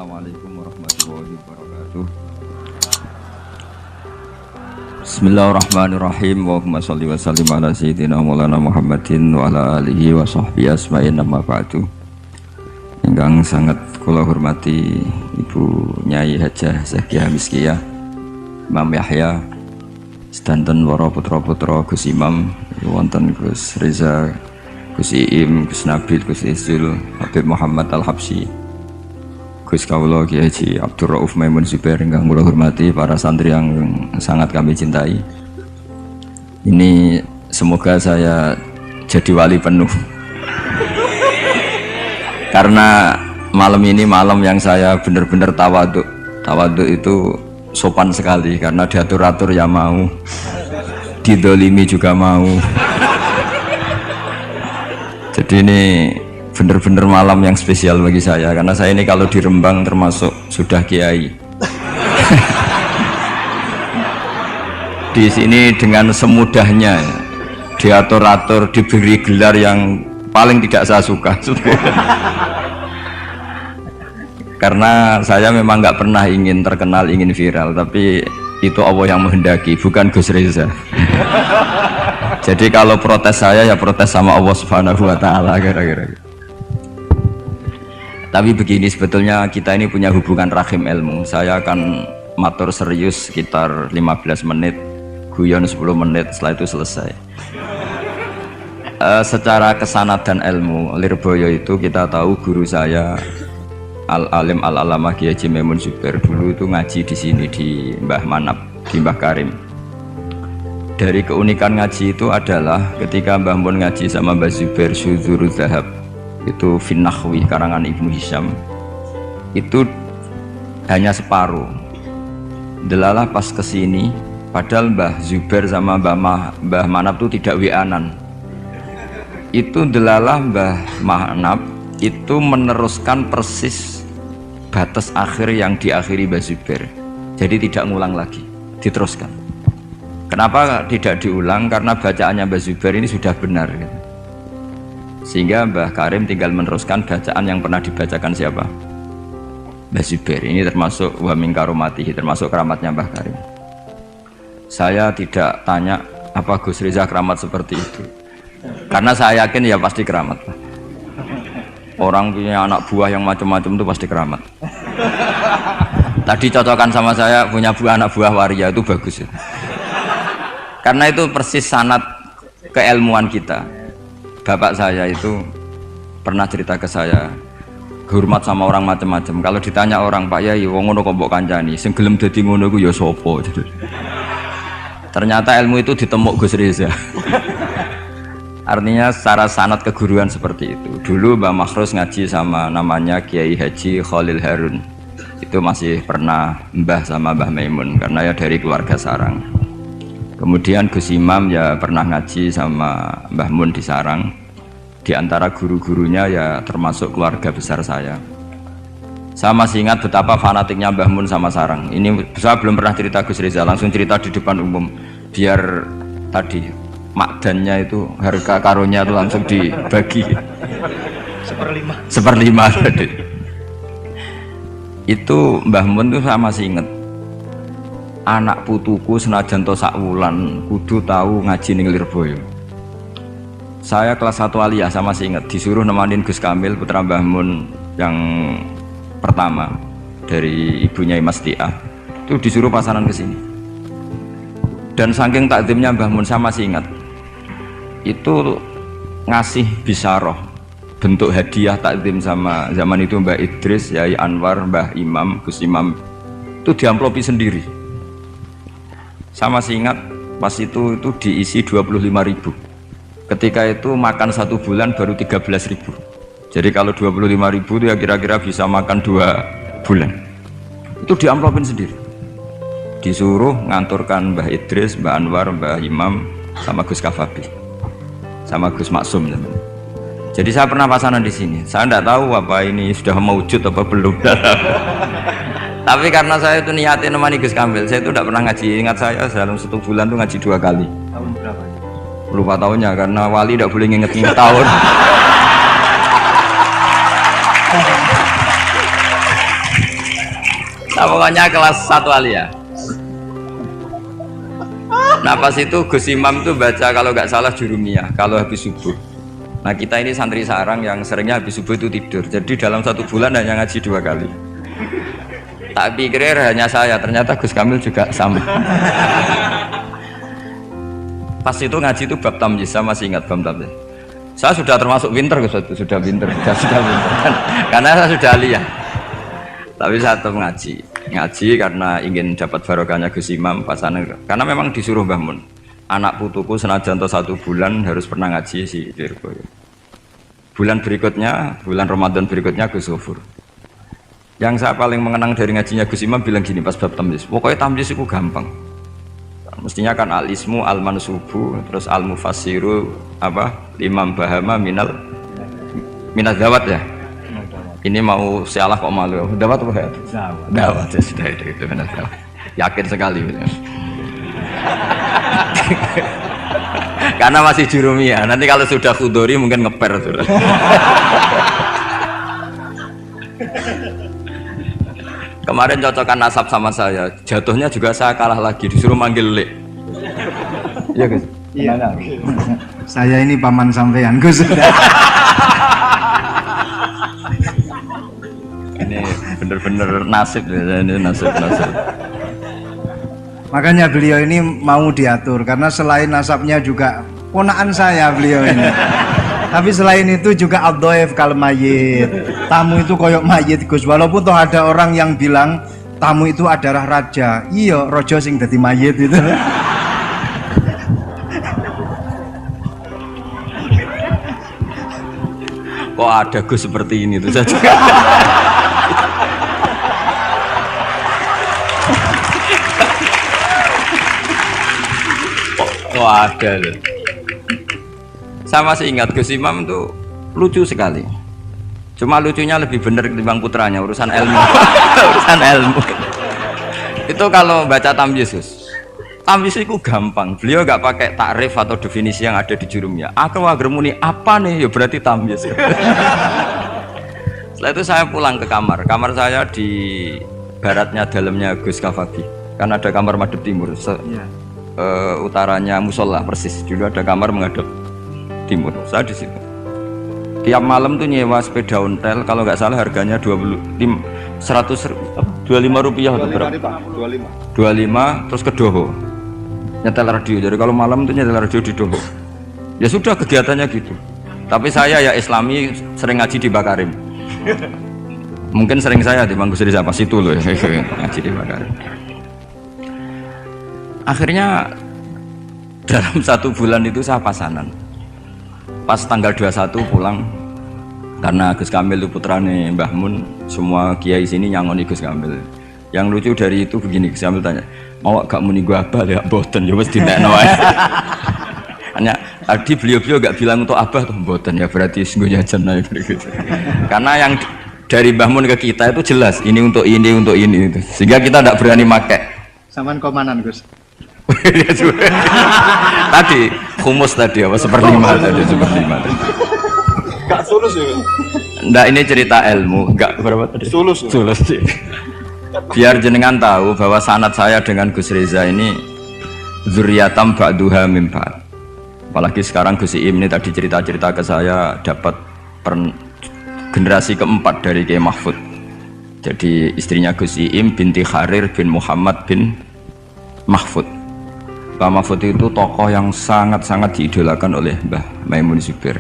Assalamualaikum warahmatullahi wabarakatuh. Bismillahirrahmanirrahim. Allahumma sholli wa sallim ala sayyidina Maulana Muhammadin wa ala alihi wa sahbihi asma'in amma ba'du. Ingkang sangat kula hormati Ibu Nyai Hajah Zakiah Miskiyah, Imam Yahya, sedanten para putra-putra Gus Imam, wonten Gus Reza, Gus Iim, Gus Nabil, Gus Izul, Habib Muhammad Al-Habsyi, Gus Kaula Kiai Haji Abdul Rauf Maimun Zubair, ingkang kula hormati, para santri yang sangat kami cintai. Ini semoga saya jadi wali penuh. Karena malam ini malam yang saya benar-benar tawaduk. Tawaduk itu sopan sekali karena diatur-atur ya mau, didolimi juga mau. Jadi ini benar-benar malam yang spesial bagi saya karena saya ini kalau di Rembang termasuk sudah kiai. Di sini dengan semudahnya diatur-atur, diberi gelar yang paling tidak saya suka. Karena saya memang nggak pernah ingin terkenal, ingin viral, tapi itu Allah yang menghendaki, bukan Gus Reza. Jadi kalau protes saya ya protes sama Allah Subhanahu wa taala kira-kira. Tapi begini, sebetulnya kita ini punya hubungan rahim ilmu. Saya akan matur serius sekitar 15 menit, guyon 10 menit, setelah itu selesai. Secara kesanadan ilmu, Lirboyo itu kita tahu guru saya Al-Alim Al-Alamah Kiai Haji Maimun Zubair dulu itu ngaji di sini di Mbah Manap, di Mbah Karim. Dari keunikan ngaji itu adalah ketika Mbah Mun ngaji sama Mbah Zubair Syudzurul Zahab, itu Finnahwi karangan Ibnu Hisham, itu hanya separuh. Delalah pas kesini, padahal Mbah Zubair sama Mbah Manap itu tidak wianan. Itu delalah Mbah Manap itu meneruskan persis batas akhir yang diakhiri Mbah Zubair. Jadi tidak ngulang lagi, diteruskan. Kenapa tidak diulang? Karena bacaannya Mbah Zubair ini sudah benar gitu. Sehingga Mbah Karim tinggal meneruskan bacaan yang pernah dibacakan siapa? Mbah Zubair. Ini termasuk wa min karomatihi, termasuk keramatnya Mbah Karim. Saya tidak tanya apa Gus Reza keramat seperti itu, karena saya yakin ya pasti keramat. Orang punya anak buah yang macam-macam itu pasti keramat. Tadi cocokan sama saya punya anak buah waria itu bagus ya. Karena itu persis sanad keilmuan kita. Bapak saya itu pernah cerita ke saya, hormat sama orang macam-macam. Kalau ditanya orang, Pak Yai, wong ngono kok mbok kancani, sing gelem dadi ngono iku ya sapa? Ternyata ilmu itu ditemuk Gus Reza. Artinya secara sanad keguruan seperti itu. Dulu Mbah Makhrus ngaji sama namanya Kiai Haji Khalil Harun. Itu masih pernah mbah sama Mbah Maimun karena ya dari keluarga sarang. Kemudian Gus Imam ya pernah ngaji sama Mbah Mun di Sarang. Di antara guru-gurunya ya termasuk keluarga besar saya. Saya masih ingat betapa fanatiknya Mbah Mun sama Sarang. Ini saya belum pernah cerita Gus Reza, langsung cerita di depan umum. Biar tadi makdannya itu, harga karunnya itu langsung dibagi. Seperlima tadi. Itu Mbah Mun tuh saya masih ingat. Anak putuku senajan to sak wulan kudu tahu ngaji ning Lirboyo. Saya kelas 1 aliyah, saya masih ingat disuruh nemanin Gus Kamil putra Mbah Mun yang pertama dari ibunya Mas Tiah. Itu disuruh pasaran ke sini. Dan saking takdimnya Mbah Mun saya masih ingat. Itu ngasih bisaroh bentuk hadiah takdim sama zaman itu Mbah Idris, Yai Anwar, Mbah Imam, Gus Imam, itu diamplopi sendiri. Saya masih ingat pas itu diisi 25.000. Ketika itu makan 1 bulan baru 13.000. Jadi kalau 25.000 itu ya kira-kira bisa makan 2 bulan. Itu diamplopin sendiri. Disuruh nganturkan Mbah Idris, Mbah Anwar, Mbah Imam, sama Gus Kafabi, sama Gus Maksum. Jadi saya pernah pasanan di sini. Saya tidak tahu apa ini sudah mewujud apa belum. Tapi karena saya itu niatin nemani Gus Kamil, saya itu tidak pernah ngaji. Ingat saya dalam 1 bulan itu ngaji 2 kali. Tahun berapa? Lupa tahunnya karena wali tidak boleh nginget-nginget tahun. pokoknya kelas 1 alia. Nah pas itu Gus Imam tuh baca kalau nggak salah Jurumiyah kalau habis subuh. Nah kita ini santri sarang yang seringnya habis subuh itu tidur. Jadi dalam 1 bulan hanya ngaji 2 kali. Tak pikir hanya saya, ternyata Gus Kamil juga sama. Pas itu ngaji itu bab tamyiz, saya masih ingat bab tamyiz. Saya sudah termasuk pinter Gus, sudah pinter, sudah pinter. Karena saya sudah aliyah. Tapi saya tetap ngaji karena ingin dapat barokahnya Gus Imam pasangan. Karena memang disuruh Mbah Mun. Anak putuku senajan 1 bulan harus pernah ngaji si Lirboyo. Bulan berikutnya, bulan Ramadan berikutnya Gus Ghafur. Yang saya paling mengenang dari ngajinya Gus Imam bilang gini pas bab tamyiz. Pokoknya tamyiz itu gampang. Mestinya kan al-ismu al-mansubu terus al-mufassiru imam bahama minal dawat ya. Ini mau sialah kok malu. Dawat apa ya? Dawat ya sudah itu benar. Yakin sekali. Karena masih Jurumiyah. Nanti kalau sudah Khudori mungkin ngeper sudah. Kemarin cocokan nasab sama saya, jatuhnya juga saya kalah lagi, disuruh manggil Lek. Iya Gus. Iya. Saya ini paman sampean Gus. Ini bener-bener nasib ya, ini nasib. Makanya beliau ini mau diatur karena selain nasabnya juga ponakan saya beliau ini. Tapi selain itu juga ad-dhaif kal mayyit. Tamu itu koyok mayit Gus. Walaupun toh ada orang yang bilang tamu itu adalah raja. Iya, rojo sing dadi mayit itu. Kok ada Gus seperti ini tuh saja. Kok ada loh. Saya masih ingat Gus Imam itu lucu sekali. Cuma lucunya lebih benar ketimbang putranya, urusan ilmu. Urusan ilmu. Itu kalau baca tamyiz, tamyiz itu gampang. Beliau nggak pakai takrif atau definisi yang ada di Jurumiyah. Aku agermuni apa nih? Ya berarti tamyiz. Setelah itu saya pulang ke kamar. Kamar saya di baratnya dalamnya Gus Kafabi. Kan ada kamar madhep timur. Utaranya musola persis. Dulu ada kamar menghadap timur. Saya di situ. Tiap malam tuh nyewa sepeda ontel, kalau nggak salah harganya 25 rupiah atau berapa? 25 terus ke Doho nyetel radio. Jadi kalau malam tuh nyetel radio di Doho. Ya sudah kegiatannya gitu. Tapi saya ya Islami sering ngaji di Bakarim. Mungkin sering saya di Manggus di siapa situ loh ngaji di Bakarim. Akhirnya dalam 1 bulan itu saya pasanan. Pas tanggal 21 pulang karena Gus Kamil itu putrane Mbah Mun, semua kiai sini nyangoni Gus Kamil. Yang lucu dari itu begini, Gus Kamil tanya, mau gak muni gua abah ya mboten ya wis dinekno ae. Hanya tadi beliau gak bilang untuk abah tuh mboten ya berarti sungguh jajan ae gitu. Karena yang dari Mbah Mun ke kita itu jelas ini untuk ini itu. Sehingga kita tidak berani pakai. Saman komanan Gus. Tadi humus tadi apa seperlima tadi. Gak sulus ya? Nggak, ini cerita ilmu. Nggak berapa tadi? Sulus sih. Biar jenengan tahu bahwa sanad saya dengan Gus Reza ini zuriyatam ba'duha min ba'd. Apalagi sekarang Gus Iim ini tadi cerita-cerita ke saya dapat generasi keempat dari Kiai Mahfud. Jadi istrinya Gus Iim binti Kharir bin Muhammad bin Mahfud. Mbah Mahfud itu tokoh yang sangat-sangat diidolakan oleh Mbah Maimun Zubair.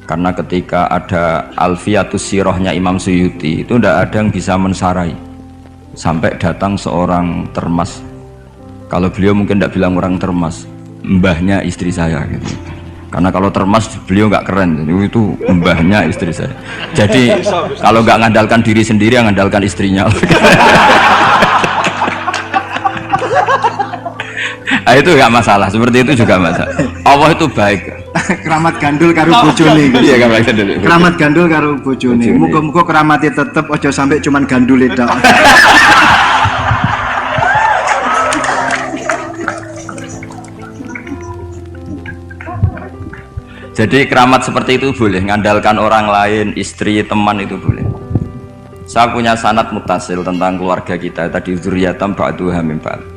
Karena ketika ada Alfiyatus Sirahnya Imam Suyuti itu tidak ada yang bisa mensarai. Sampai datang seorang termas. Kalau beliau mungkin tidak bilang orang termas, mbahnya istri saya gitu. Karena kalau termas beliau nggak keren, itu mbahnya istri saya. Jadi kalau nggak ngandalkan diri sendiri, ngandalkan istrinya. Nah, itu nggak masalah, seperti itu juga masalah. Allah itu baik. Keramat gandul karo bojone. Iya, keramat gandul. Keramat gandul karo bojone. Muga-muga keramate tetep aja sampai cuman gandul tok. Jadi keramat seperti itu boleh, ngandalkan orang lain, istri, teman itu boleh. Saya punya sanad mutasil tentang keluarga kita tadi, zuriyatam ba'duha min ba'd.